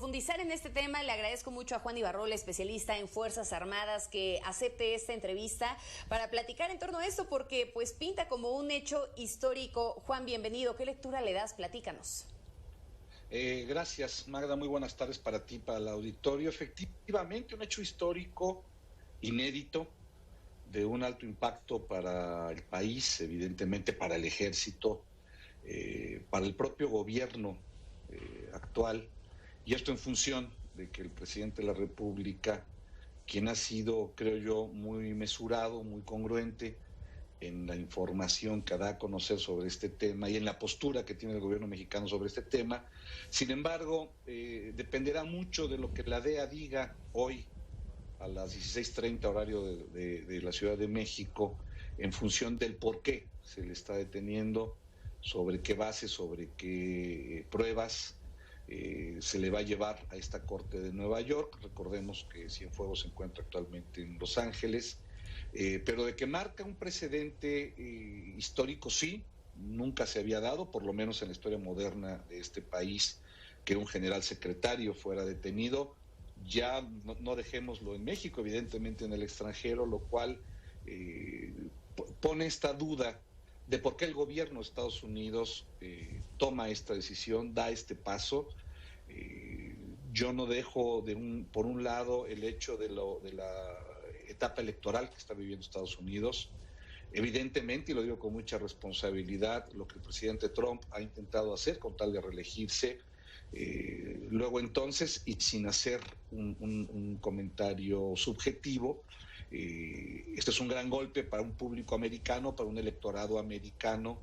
profundizar en este tema, le agradezco mucho a Juan Ibarrola, especialista en Fuerzas Armadas, que acepte esta entrevista para platicar en torno a esto, porque pues pinta como un hecho histórico. Juan, bienvenido. ¿Qué lectura le das? Platícanos. Gracias, Magda. Muy buenas tardes para ti, para el auditorio. Efectivamente, un hecho histórico, inédito, de un alto impacto para el país, evidentemente para el ejército, para el propio gobierno actual, y esto en función de que el presidente de la República, quien ha sido, creo yo, muy mesurado, muy congruente en la información que da a conocer sobre este tema y en la postura que tiene el gobierno mexicano sobre este tema. Sin embargo, dependerá mucho de lo que la DEA diga hoy a las 16:30 horario de la Ciudad de México, en función del por qué se le está deteniendo, sobre qué base, sobre qué pruebas se le va a llevar a esta corte de Nueva York. Recordemos que Cienfuegos se encuentra actualmente en Los Ángeles, pero de que marca un precedente histórico, sí, nunca se había dado, por lo menos en la historia moderna de este país, que un general secretario fuera detenido. Ya no dejémoslo en México, evidentemente en el extranjero, lo cual pone esta duda de por qué el gobierno de Estados Unidos toma esta decisión, da este paso. Yo no dejo por un lado el hecho de la etapa electoral que está viviendo Estados Unidos. Evidentemente, y lo digo con mucha responsabilidad, lo que el presidente Trump ha intentado hacer con tal de reelegirse, luego entonces, y sin hacer un comentario subjetivo, este es un gran golpe para un público americano, para un electorado americano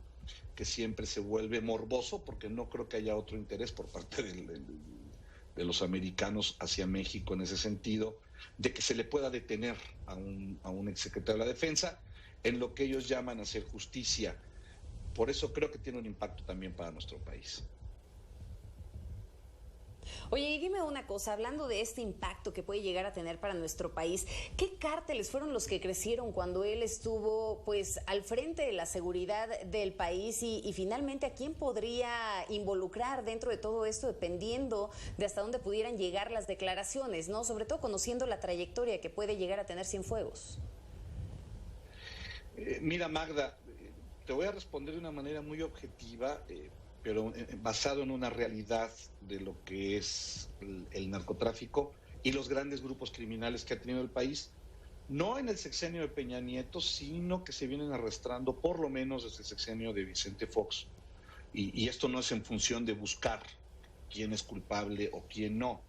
que siempre se vuelve morboso, porque no creo que haya otro interés por parte de los americanos hacia México en ese sentido, de que se le pueda detener a un exsecretario de la Defensa en lo que ellos llaman hacer justicia. Por eso creo que tiene un impacto también para nuestro país. Oye, y dime una cosa, hablando de este impacto que puede llegar a tener para nuestro país, ¿qué cárteles fueron los que crecieron cuando él estuvo pues al frente de la seguridad del país y finalmente a quién podría involucrar dentro de todo esto, dependiendo de hasta dónde pudieran llegar las declaraciones, ¿no? Sobre todo conociendo la trayectoria que puede llegar a tener Cienfuegos. Mira, Magda, te voy a responder de una manera muy objetiva, pero basado en una realidad de lo que es el narcotráfico y los grandes grupos criminales que ha tenido el país, no en el sexenio de Peña Nieto, sino que se vienen arrastrando por lo menos desde el sexenio de Vicente Fox. Y esto no es en función de buscar quién es culpable o quién no.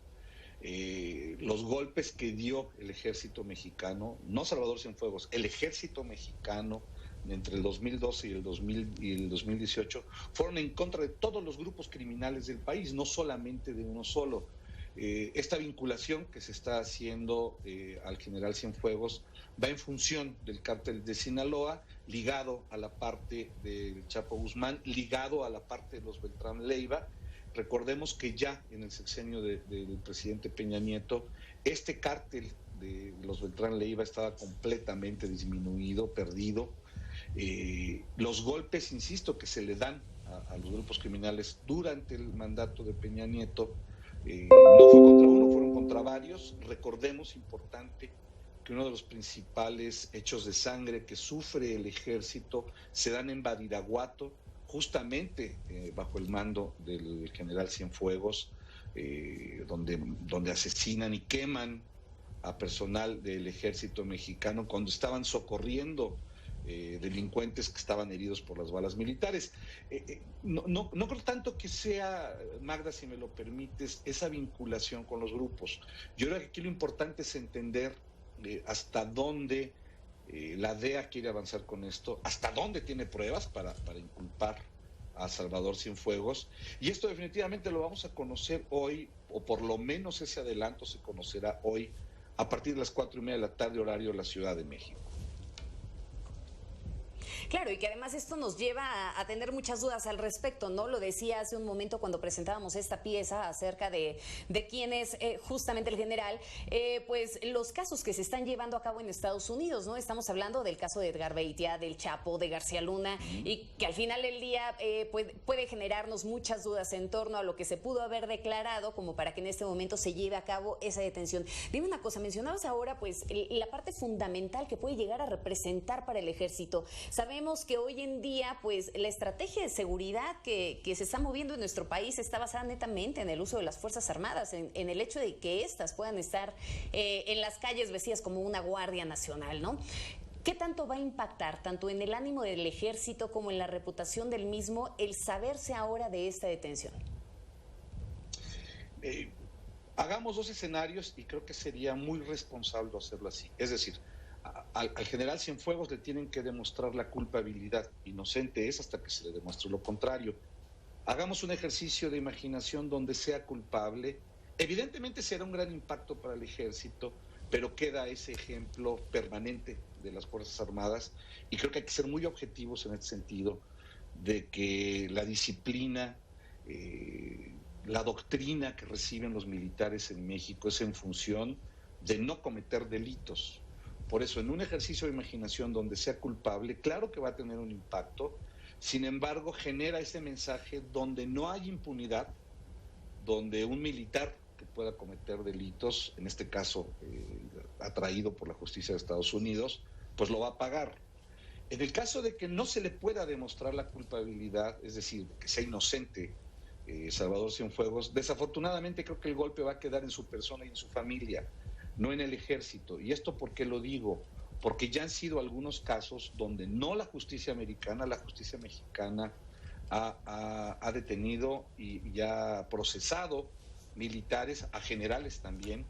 Los golpes que dio el ejército mexicano, no Salvador Cienfuegos, el ejército mexicano entre el 2012 y el 2018, fueron en contra de todos los grupos criminales del país, no solamente de uno solo. Esta vinculación que se está haciendo al general Cienfuegos va en función del cártel de Sinaloa, ligado a la parte del Chapo Guzmán, ligado a la parte de los Beltrán Leiva. Recordemos que ya en el sexenio del presidente Peña Nieto, este cártel de los Beltrán Leiva estaba completamente disminuido, perdido. Los golpes, insisto, que se le dan a los grupos criminales durante el mandato de Peña Nieto, no fue contra uno, fueron contra varios. Recordemos, importante, que uno de los principales hechos de sangre que sufre el ejército se dan en Badiraguato, justamente bajo el mando del general Cienfuegos, donde asesinan y queman a personal del ejército mexicano cuando estaban socorriendo delincuentes que estaban heridos por las balas militares. No creo tanto que sea, Magda, si me lo permites, esa vinculación con los grupos. Yo creo que aquí lo importante es entender hasta dónde la DEA quiere avanzar con esto, hasta dónde tiene pruebas para inculpar a Salvador Cienfuegos, y esto definitivamente lo vamos a conocer hoy, o por lo menos ese adelanto se conocerá hoy a partir de las 4:30 de la tarde, horario de la Ciudad de México. Claro, y que además esto nos lleva a tener muchas dudas al respecto, ¿no? Lo decía hace un momento cuando presentábamos esta pieza acerca de quién es justamente el general, pues los casos que se están llevando a cabo en Estados Unidos, ¿no? Estamos hablando del caso de Edgar Beitia, del Chapo, de García Luna, y que al final del día puede generarnos muchas dudas en torno a lo que se pudo haber declarado como para que en este momento se lleve a cabo esa detención. Dime una cosa, mencionabas ahora pues la parte fundamental que puede llegar a representar para el ejército. Sabemos que hoy en día pues la estrategia de seguridad que se está moviendo en nuestro país está basada netamente en el uso de las Fuerzas Armadas, en el hecho de que éstas puedan estar en las calles vestidas como una Guardia Nacional, ¿no? ¿Qué tanto va a impactar, tanto en el ánimo del ejército como en la reputación del mismo, el saberse ahora de esta detención? Hagamos dos escenarios y creo que sería muy responsable hacerlo así. Es decir, al general Cienfuegos le tienen que demostrar la culpabilidad. Inocente es hasta que se le demuestre lo contrario. Hagamos un ejercicio de imaginación donde sea culpable. Evidentemente será un gran impacto para el ejército, pero queda ese ejemplo permanente de las Fuerzas Armadas y creo que hay que ser muy objetivos en este sentido de que la disciplina, la doctrina que reciben los militares en México es en función de no cometer delitos. Por eso, en un ejercicio de imaginación donde sea culpable, claro que va a tener un impacto, sin embargo, genera ese mensaje donde no hay impunidad, donde un militar que pueda cometer delitos, en este caso atraído por la justicia de Estados Unidos, pues lo va a pagar. En el caso de que no se le pueda demostrar la culpabilidad, es decir, que sea inocente Salvador Cienfuegos, desafortunadamente creo que el golpe va a quedar en su persona y en su familia, no en el ejército. ¿Y esto por qué lo digo? Porque ya han sido algunos casos donde no la justicia americana, la justicia mexicana ha detenido y ha procesado militares, a generales también,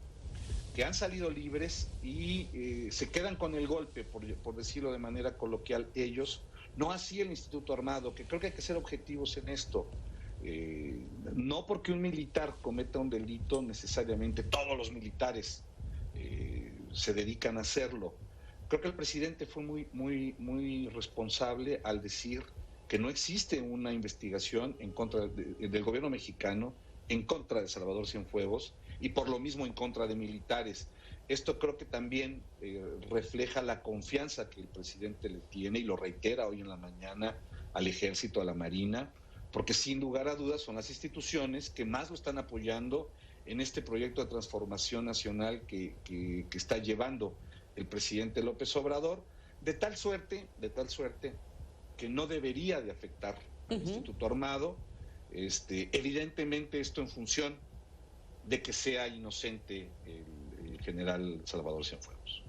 que han salido libres y se quedan con el golpe, por decirlo de manera coloquial, ellos, no así el Instituto Armado, que creo que hay que ser objetivos en esto. No porque un militar cometa un delito, necesariamente todos los militares se dedican a hacerlo. Creo que el presidente fue muy responsable al decir que no existe una investigación en contra del gobierno mexicano, en contra de Salvador Cienfuegos y por lo mismo en contra de militares. Esto creo que también refleja la confianza que el presidente le tiene y lo reitera hoy en la mañana al Ejército, a la Marina, porque sin lugar a dudas son las instituciones que más lo están apoyando en este proyecto de transformación nacional que está llevando el presidente López Obrador, de tal suerte que no debería de afectar al Instituto Armado. Evidentemente esto en función de que sea inocente el general Salvador Cienfuegos.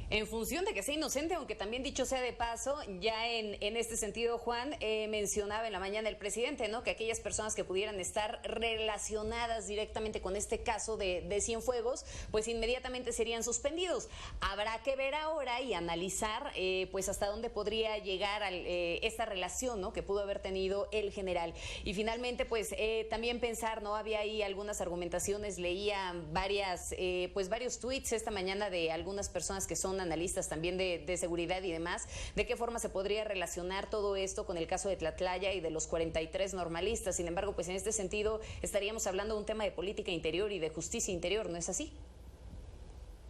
En función de que sea inocente, aunque también dicho sea de paso, ya en este sentido, Juan, mencionaba en la mañana el presidente, ¿no?, que aquellas personas que pudieran estar relacionadas directamente con este caso de Cienfuegos, pues inmediatamente serían suspendidos. Habrá que ver ahora y analizar, pues hasta dónde podría llegar esta relación, ¿no?, que pudo haber tenido el general. Y finalmente, pues también pensar, ¿no?, había ahí algunas argumentaciones, leía varios tweets esta mañana de algunas personas que son analistas también de seguridad y demás, de qué forma se podría relacionar todo esto con el caso de Tlatlaya y de los 43 normalistas. Sin embargo, pues en este sentido estaríamos hablando de un tema de política interior y de justicia interior, ¿no es así?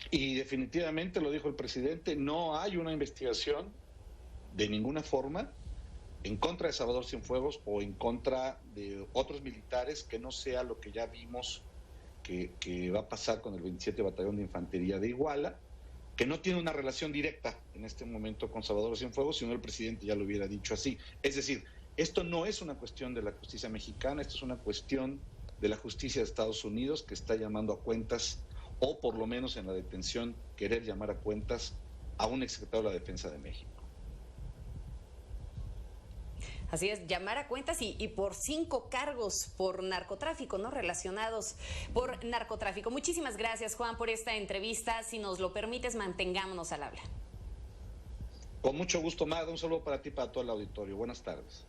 Y definitivamente, lo dijo el presidente, no hay una investigación de ninguna forma en contra de Salvador Cienfuegos o en contra de otros militares que no sea lo que ya vimos que va a pasar con el 27 Batallón de Infantería de Iguala, que no tiene una relación directa en este momento con Salvador Cienfuegos, sino el presidente ya lo hubiera dicho así. Es decir, esto no es una cuestión de la justicia mexicana, esto es una cuestión de la justicia de Estados Unidos, que está llamando a cuentas, o por lo menos en la detención, querer llamar a cuentas a un exsecretario de la Defensa de México. Así es, llamar a cuentas y por 5 cargos por narcotráfico, ¿no?, relacionados por narcotráfico. Muchísimas gracias, Juan, por esta entrevista. Si nos lo permites, mantengámonos al habla. Con mucho gusto, Magda. Un saludo para ti y para todo el auditorio. Buenas tardes.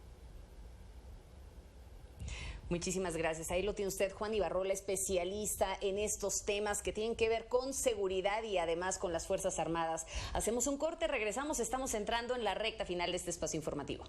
Muchísimas gracias. Ahí lo tiene usted, Juan Ibarrola, especialista en estos temas que tienen que ver con seguridad y además con las Fuerzas Armadas. Hacemos un corte, regresamos, estamos entrando en la recta final de este espacio informativo.